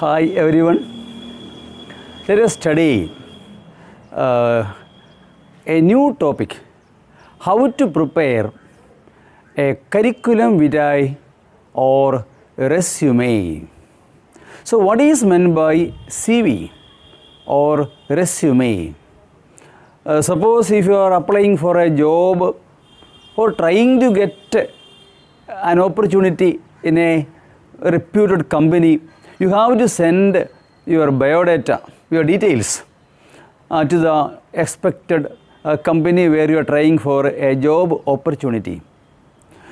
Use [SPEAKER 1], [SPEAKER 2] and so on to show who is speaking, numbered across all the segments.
[SPEAKER 1] Hi everyone. Let us study a new topic, how to prepare a curriculum vitae or resume. So what is meant by CV or resume? Suppose if you are applying for a job or trying to get an opportunity in a reputed company, you have to send your biodata, your details to the expected company where you are trying for a job opportunity.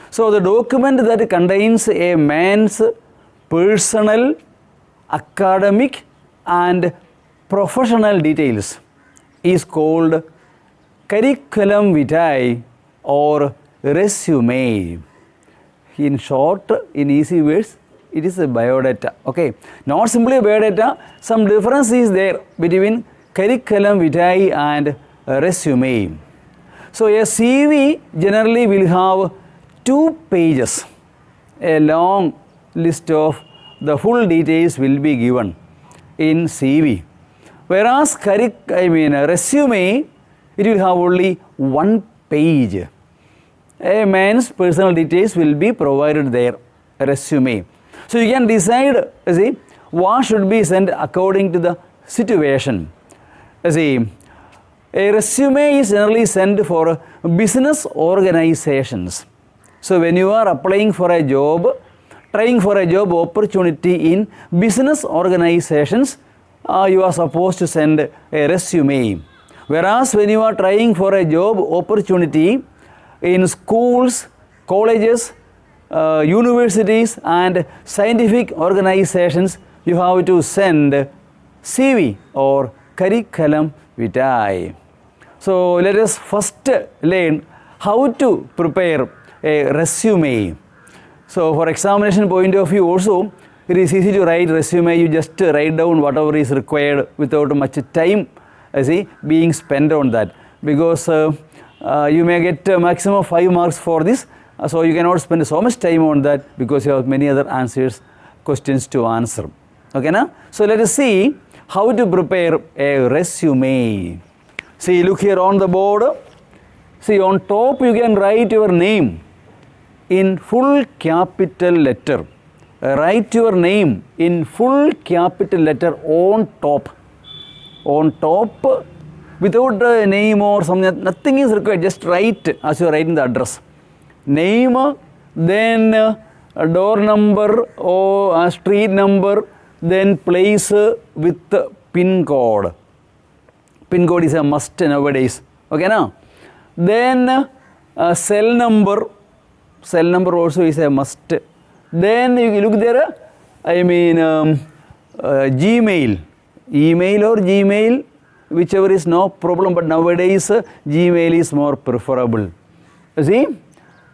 [SPEAKER 1] So the document that contains a man's personal, academic and professional details is called curriculum vitae or resume. In short, in easy words, it is a biodata. Okay, not simply a biodata, some difference is there between curriculum vitae and resume. So a CV generally will have 2 pages. A long list of the full details will be given in CV. Whereas resume, it will have only 1 page. A man's personal details will be provided there, resume. So you can decide, what should be sent according to the situation. A resume is generally sent for business organizations. So when you are applying for a job, trying for a job opportunity in business organizations, you are supposed to send a resume. Whereas when you are trying for a job opportunity in schools, colleges, universities and scientific organizations, you have to send CV or curriculum vitae. So let us first learn how to prepare a resume. So for examination point of view also, it is easy to write resume. You just write down whatever is required without much time being spent on that, because you may get maximum 5 marks for this. So you cannot spend so much time on that because you have many other questions to answer. Okay, now? So let us see how to prepare a resume. See, look here on the board. See, on top you can write your name in full capital letter. Write your name in full capital letter on top. On top, without a name or something, nothing is required. Just write as you are writing the address. Name, then a door number or a street number, then place with pin code. Pin code is a must nowadays. Okay, now? Then cell number. Cell number also is a must. Then you look there, Gmail. Email or Gmail, whichever is no problem, but nowadays Gmail is more preferable. See,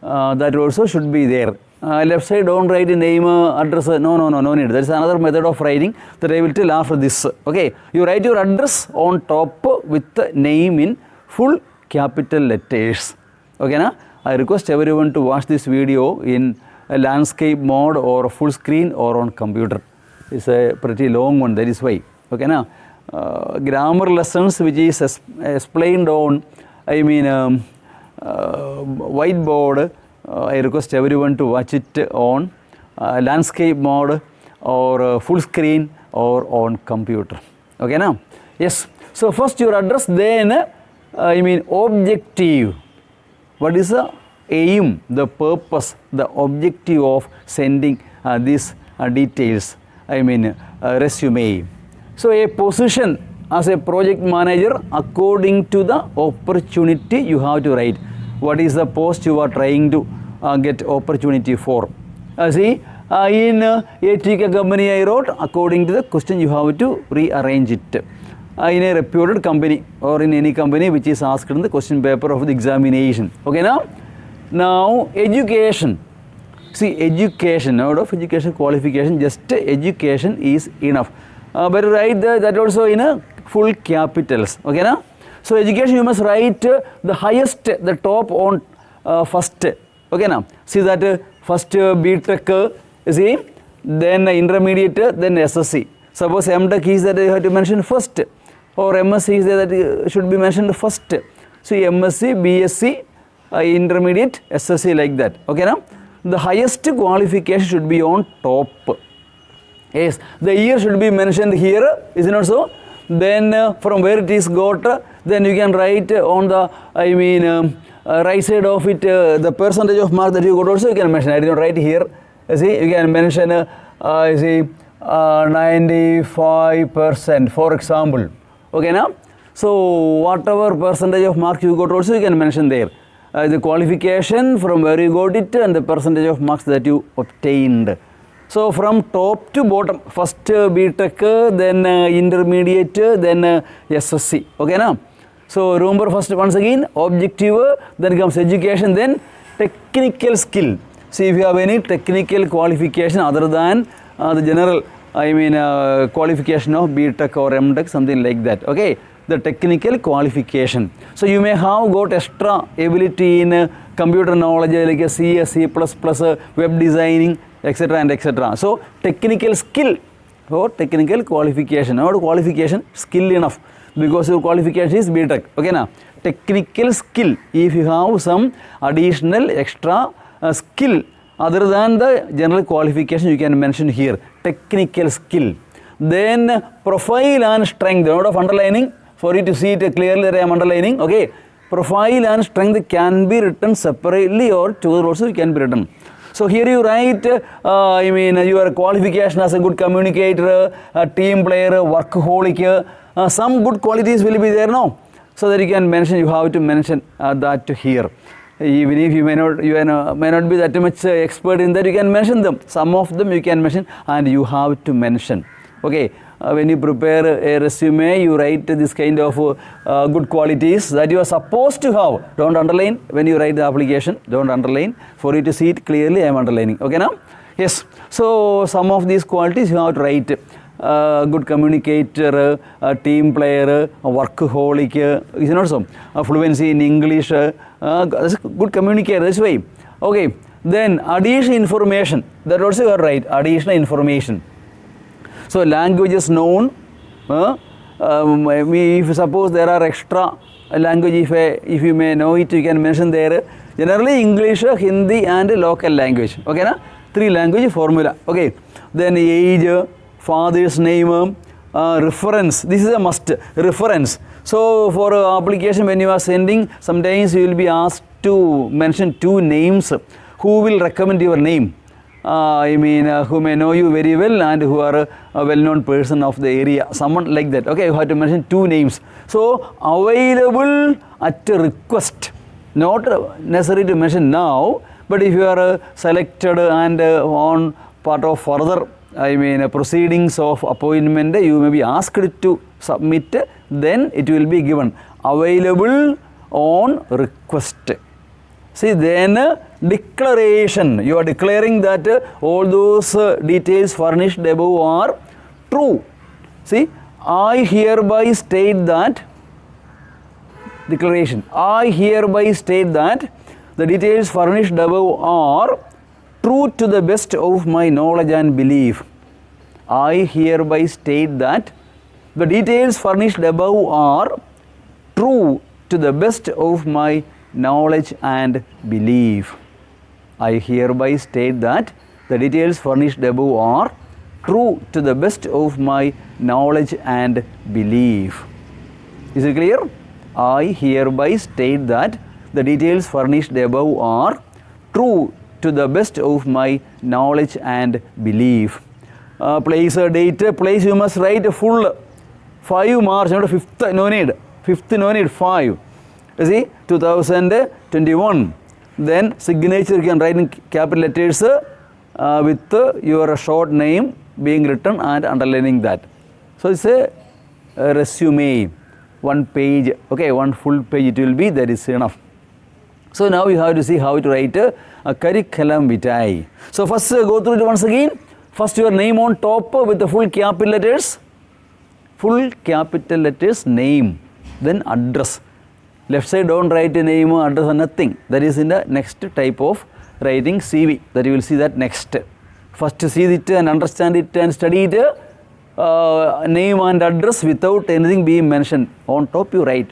[SPEAKER 1] that also should be there. Left side, don't write a name, address, no need. There is another method of writing that I will tell after this. Okay, you write your address on top with the name in full capital letters. Okay, na? I request everyone to watch this video in a landscape mode or full screen or on computer. It's a pretty long one, that is why. Okay, now grammar lessons which is explained on whiteboard, I request everyone to watch it on landscape mode or full screen or on computer. Okay, now? Yes. So first your address, then objective. What is the aim, the purpose, the objective of sending these details, resume. So a position as a project manager, according to the opportunity you have to write. What is the post you are trying to get opportunity for? In a TK company I wrote, according to the question you have to rearrange it. In a reputed company or in any company which is asked in the question paper of the examination. Okay, now? Now education. See, education, out of education qualification, just education is enough. But write that also in a full capitals. Okay, na? So education you must write the highest, the top on first. Okay, now? See that first B.Tech, see, then intermediate, then SSC. Suppose MTech is that you have to mention first, or MSc is that it should be mentioned first. See, MSc, BSc, intermediate, SSc, like that. Okay, now the highest qualification should be on top. Yes, the year should be mentioned here, is it not so? Then from where it is got, then you can write on the, right side of it, the percentage of mark that you got also you can mention. I did not write here. See, you can mention, 95%, for example. Okay, now? So, whatever percentage of mark you got also you can mention there. The qualification from where you got it and the percentage of marks that you obtained. So, from top to bottom, first BTech, then intermediate, then SSc. Okay, now? So, remember first once again, objective, then comes education, then technical skill. See, if you have any technical qualification other than the general, qualification of BTech or MTech, something like that. Okay, the technical qualification. So, you may have got extra ability in computer knowledge like C, C++, web designing, etc. and etc. So, technical skill or technical qualification, not qualification, skill enough, because your qualification is BTech. Okay, now technical skill, if you have some additional extra skill other than the general qualification, you can mention here technical skill. Then profile and strength, note of underlining, for you to see it clearly that I am underlining. Okay, profile and strength can be written separately or together also can be written. So here you write, your qualification as a good communicator, a team player, workaholic, some good qualities will be there now. So that you can mention, you have to mention that here. Even if you may not be that much expert in that, you can mention them. Some of them you can mention and you have to mention. Okay, when you prepare a resume, you write this kind of good qualities that you are supposed to have. Don't underline when you write the application. Don't underline. For you to see it clearly, I am underlining. Okay, now? Yes. So, some of these qualities you have to write. Good communicator, a team player, a workaholic, is not so? Fluency in English, good communicator, that's why. Okay, then additional information, that also you are right, additional information. So, languages known, if suppose there are extra language, if you may know it, you can mention there. Generally, English, Hindi and local language. Okay, na? 3 language formula. Okay, then age, father's name, reference. This is a must, reference. So, for application when you are sending, sometimes you will be asked to mention 2 names. Who will recommend your name? Who may know you very well and who are a well-known person of the area, someone like that. Okay, you have to mention 2 names. So, available at request, not necessary to mention now, but if you are selected and on part of further, proceedings of appointment, you may be asked to submit, then it will be given. Available on request. See, then declaration, you are declaring that all those details furnished above are true. See, I hereby state that, declaration, I hereby state that the details furnished above are true to the best of my knowledge and belief. I hereby state that the details furnished above are true to the best of my knowledge and belief. I hereby state that the details furnished above are true to the best of my knowledge and belief. Is it clear? I hereby state that the details furnished above are true to the best of my knowledge and belief. Place, date, place you must write a full 5 March, not 5th, no need. 5th, no need, 5. You see, 2021. Then signature you can write in capital letters with your short name being written and underlining that. So, it's a resume, 1 page, okay, 1 full page it will be, that is enough. So, now you have to see how to write a curriculum vitae. So, first go through it once again. First your name on top with the full capital letters, name, then address. Left side don't write a name or address or nothing. That is in the next type of writing CV, that you will see that next. First see it and understand it and study it, name and address without anything being mentioned. On top you write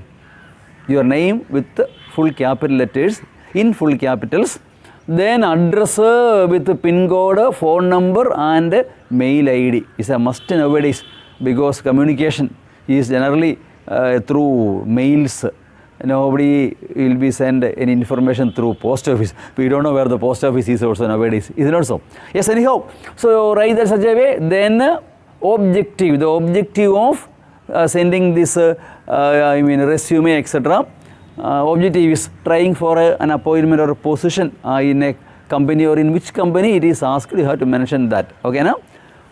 [SPEAKER 1] your name with full capital letters in full capitals, then address with pin code, phone number and mail ID is a must nowadays, because communication is generally through mails. Nobody will be send any information through post office. We don't know where the post office is also nowadays. Is it not so? Yes, anyhow. So write that such a way. Then objective, the objective of sending this resume, etc. Objective is trying for an appointment or a position in a company, or in which company it is asked, you have to mention that. Okay, now?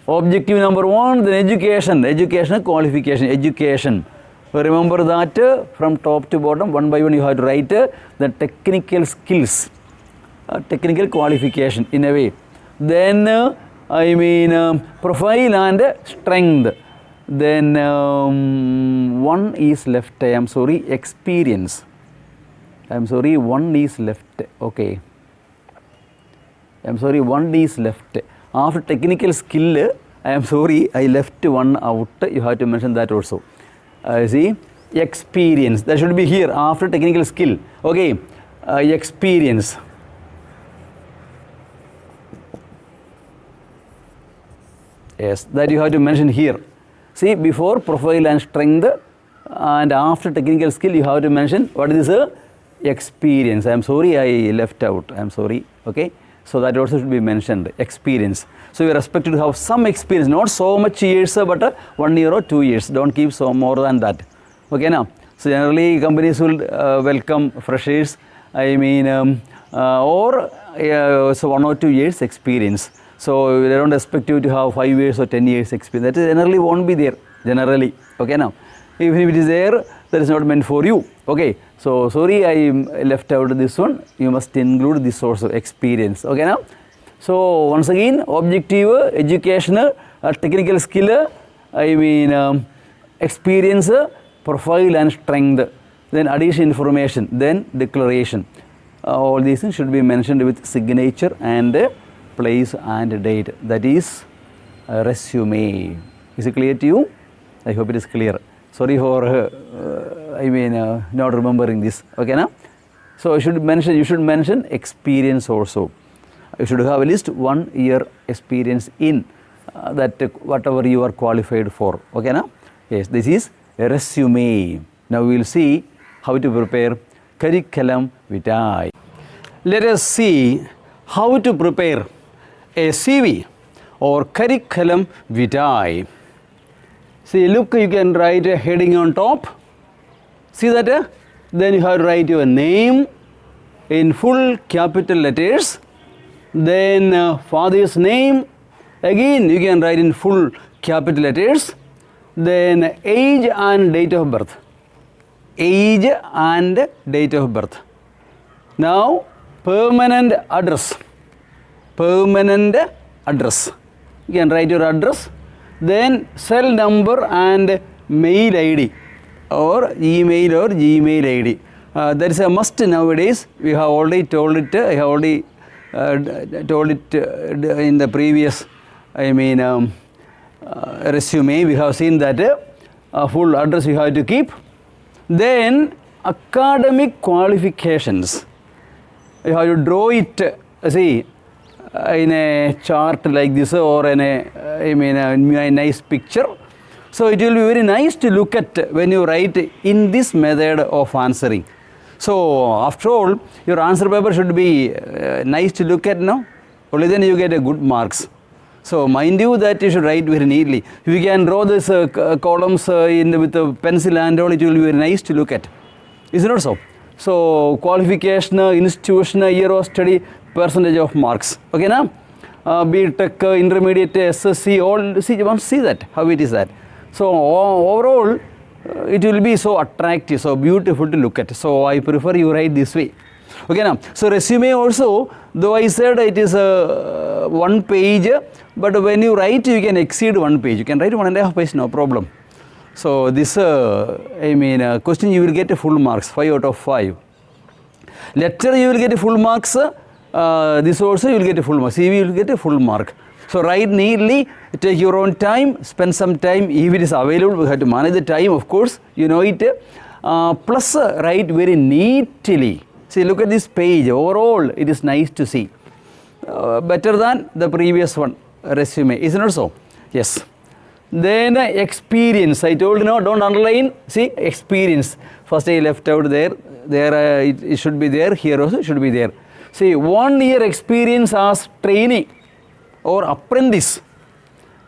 [SPEAKER 1] Objective number 1, then education qualification, education. Remember that from top to bottom, one by one you have to write the technical skills, technical qualification in a way. Then profile and strength. Then one is left, I am sorry, experience. I am sorry, one is left, okay. I am sorry, one is left. After technical skill, I am sorry, I left one out, you have to mention that also. See, experience, that should be here after technical skill, okay. Experience. Yes, that you have to mention here. See, before profile and strength and after technical skill you have to mention what is this experience. I am sorry, I left out, I am sorry, okay. So that also should be mentioned, experience. So you are expected to have some experience, not so much years, but 1 year or 2 years. Don't keep so more than that. Okay, now. So generally companies will welcome freshers, or so 1 or 2 years experience. So they don't expect you to have 5 years or 10 years experience. That generally won't be there, generally. Okay, now. Even if it is there, that is not meant for you. Okay. So sorry, I left out this one. You must include this source of experience. Okay, now. So once again, objective, educational, technical skill, experience, profile and strength, then additional information, then declaration. All these things should be mentioned with signature and place and date. That is resume. Is it clear to you? I hope it is clear. Sorry for not remembering this. Okay, now. So you should mention experience also. You should have at least 1 year experience in that whatever you are qualified for. Okay, now. Yes, this is a resume. Now we will see how to prepare curriculum vitae. Let us see how to prepare a CV or curriculum vitae. See, look, you can write a heading on top. See that? Then you have to write your name in full capital letters. Then father's name, again you can write in full capital letters. Then age and date of birth. Age and date of birth. Now, permanent address. Permanent address. You can write your address. Then cell number and mail ID or email or Gmail ID. That is a must nowadays. We have already told it. I have already told it in the previous, resume. We have seen that full address you have to keep. Then academic qualifications. You have to draw it. See, in a chart like this or in a nice picture. So it will be very nice to look at when you write in this method of answering. So after all, your answer paper should be nice to look at now. Only then you get a good marks. So mind you that you should write very neatly. If you can draw this columns with a pencil and all, it will be very nice to look at. Is it not so? So qualification, institution, year of study, percentage of marks. Okay, now B.Tech, intermediate, SSC, all see that how it is that. So overall, it will be so attractive, so beautiful to look at. So I prefer you write this way. Okay, now. So resume also, though I said it is 1 page, but when you write, you can exceed 1 page. You can write 1.5 pages, no problem. So this, question you will get full marks, 5 out of 5. Lecture you will get full marks. This also you will get a full mark. CV you will get a full mark. So write neatly, take your own time, spend some time. If it is available, we have to manage the time, of course, you know it. Plus write very neatly. See, look at this page. Overall, it is nice to see. Better than the previous one, resume, isn't it so? Yes. Then experience. I told you, no, don't underline. See, experience. First I left out there. There it should be there. Here also it should be there. See, 1 year experience as trainee or apprentice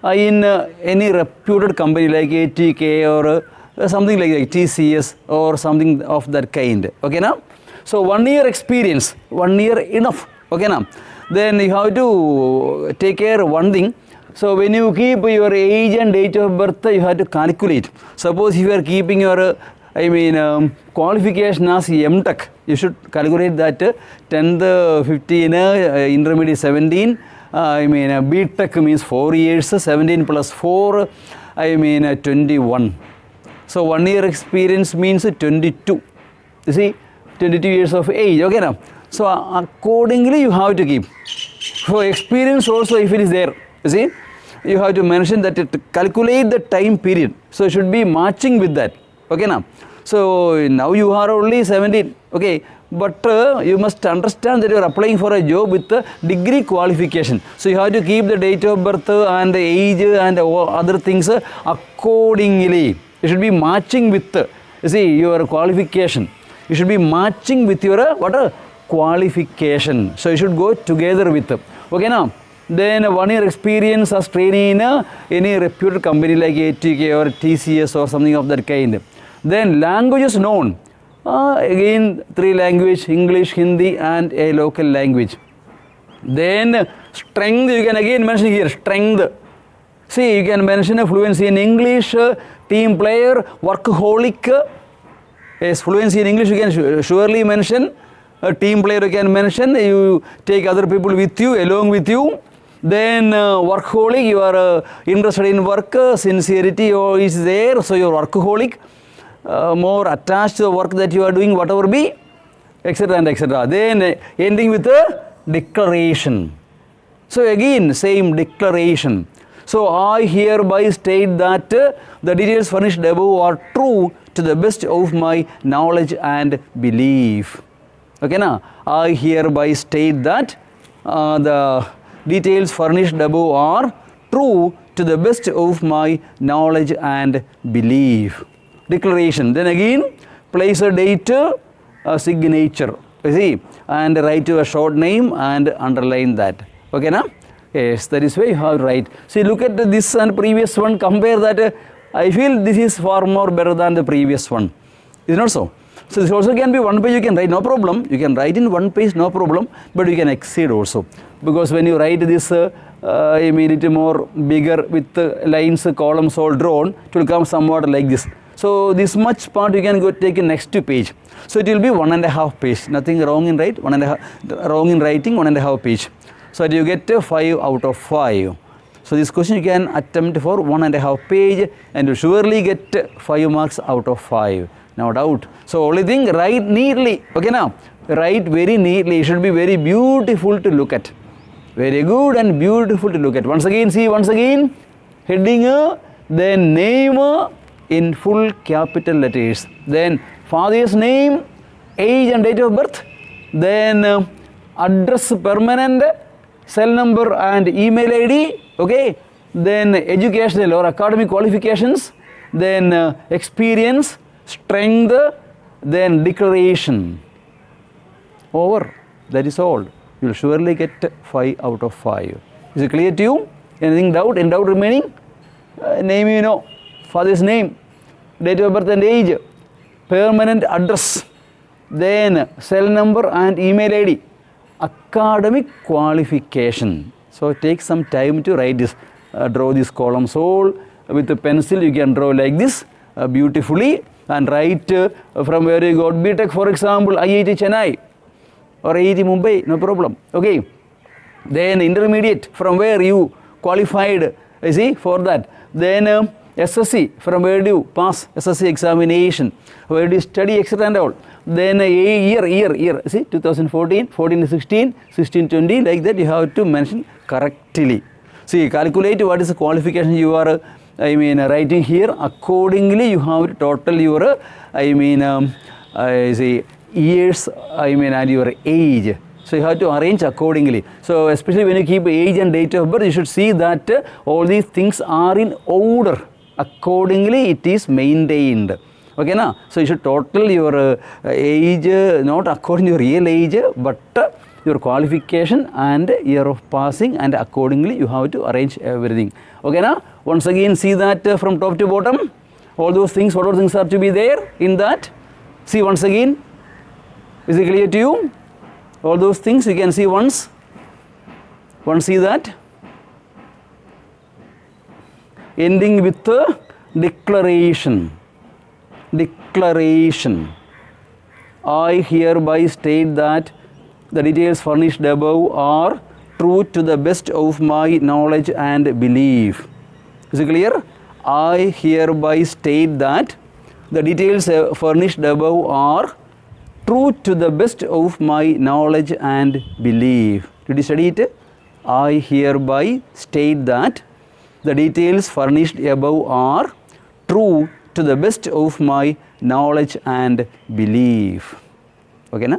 [SPEAKER 1] in any reputed company like ATK or something like that, TCS or something of that kind. Okay, now? So 1 year experience, 1 year enough. Okay, now? Then you have to take care of one thing. So when you keep your age and date of birth, you have to calculate. Suppose if you are keeping your qualification as MTech, you should calculate that 10th 15, intermediate 17, BTech means 4 years, 17 plus 4, 21. So 1 year experience means 22. You see, 22 years of age. Okay, now. So accordingly you have to keep. For experience also, if it is there, you see, you have to mention that to calculate the time period. So it should be matching with that. Okay, now. So now you are only 17. Okay, but you must understand that you are applying for a job with a degree qualification. So you have to keep the date of birth and the age and other things accordingly. It should be matching with, you see, your qualification. You should be matching with your qualification. So you should go together with. Okay, now. Then 1 year experience as trainee in any reputed company like ATK or TCS or something of that kind. Then languages known. Again 3 languages, English, Hindi and a local language. Then strength, you can again mention here, strength. See, you can mention a fluency in English, team player, workaholic. Yes, fluency in English you can surely mention. A team player you can mention. You take other people with you, along with you. Then workaholic, you are interested in work, sincerity is there, so you are workaholic, more attached to the work that you are doing, whatever be, etc. and etc. Then ending with a declaration. So again, same declaration. So I hereby state that the details furnished above are true to the best of my knowledge and belief. Okay, now I hereby state that the details furnished above are true to the best of my knowledge and belief. Declaration. Then again, place a date, a signature, you see, and write a short name and underline that. Okay, now? Yes, that is why you have to write. See, look at this and previous one, compare that. I feel this is far more better than the previous one. Is it not so? So this also can be 1 page, you can write, no problem. You can write in 1 page, no problem, but you can exceed also. Because when you write this, it more bigger with lines, columns all drawn, it will come somewhat like this. So this much part you can go take in next page. So it will be 1.5 page. Nothing wrong in writing, 1.5 page. So you get 5 out of 5. So this question you can attempt for 1.5 page and you surely get 5 marks out of 5. No doubt. So only thing, write neatly. Okay, now write very neatly. It should be very beautiful to look at. Very good and beautiful to look at. Once again, see, once again, heading, then name in full capital letters. Then father's name, age and date of birth. Then address permanent, cell number and email ID. Okay. Then educational or academic qualifications. Then experience, strength, then declaration. Over. That is all. You will surely get 5 out of 5. Is it clear to you? Anything doubt? Any doubt remaining? Name you know. Father's name, date of birth and age, permanent address, then cell number and email ID, academic qualification. So take some time to write this, draw these columns all with a pencil. You can draw like this beautifully and write from where you got BTech, for example, IIT Chennai or IIT Mumbai, no problem. Okay. Then intermediate, from where you qualified, you see, for that. Then SSC, from where do you pass SSC examination, where do you study, etc. and all. Then year, see, 2014, 14 to 16, 16 20, like that you have to mention correctly. See, calculate what is the qualification you are writing here. Accordingly, you have to total your years and your age. So you have to arrange accordingly. So especially when you keep age and date of birth, you should see that all these things are in order. Accordingly, it is maintained. Okay, na? So you should total your age, not according to your real age, but your qualification and year of passing, and accordingly you have to arrange everything. Okay, na? Once again, see that from top to bottom, all those things, what all things are to be there in that. See once again. Is it clear to you? All those things you can see once. Once see that. Ending with the declaration. Declaration. I hereby state that the details furnished above are true to the best of my knowledge and belief. Is it clear? I hereby state that the details furnished above are true to the best of my knowledge and belief. Did you study it? I hereby state that the details furnished above are true to the best of my knowledge and belief. Okay, na?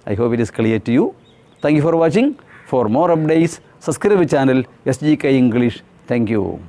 [SPEAKER 1] I hope it is clear to you. Thank you for watching. For more updates, subscribe to the channel SGK English. Thank you.